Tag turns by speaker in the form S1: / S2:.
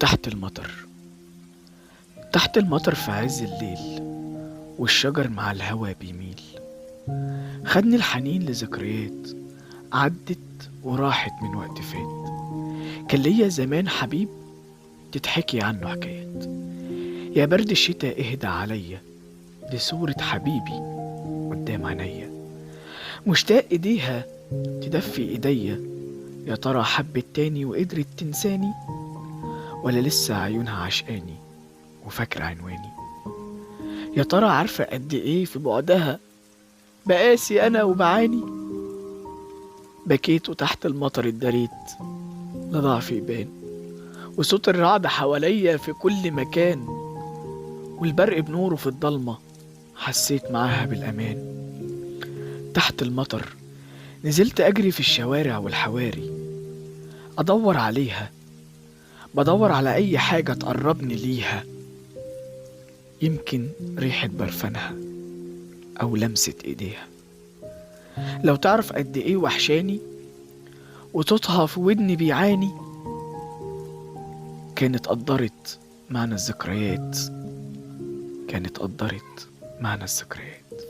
S1: تحت المطر. تحت المطر في عز الليل، والشجر مع الهوا بيميل. خدني الحنين لذكريات عدت وراحت من وقت فات. كان ليا زمان حبيب تتحكي عنه حكايات. يا برد الشتا اهدى عليا، دي صورة حبيبي قدام عينيا. مشتاق ايديها تدفي ايديا. يا ترى حبت تاني وقدرت تنساني، ولا لسه عيونها عشقاني وفاكرة عنواني؟ يا ترى عارفة قد ايه في بعدها بقاسي انا وبعاني. بكيت وتحت المطر اتدريت، لا ضعفي يبان، وصوت الرعد حواليا في كل مكان، والبرق بنوره في الضلمة حسيت معاها بالأمان. تحت المطر نزلت أجري في الشوارع والحواري، أدور عليها، بدور على أي حاجة تقربني ليها. يمكن ريحة برفانها أو لمسة إيديها. لو تعرف قد إيه وحشاني، وصوتها في ودني بيعاني. كانت قدرت معنى الذكريات، كانت قدرت معنى الذكريات.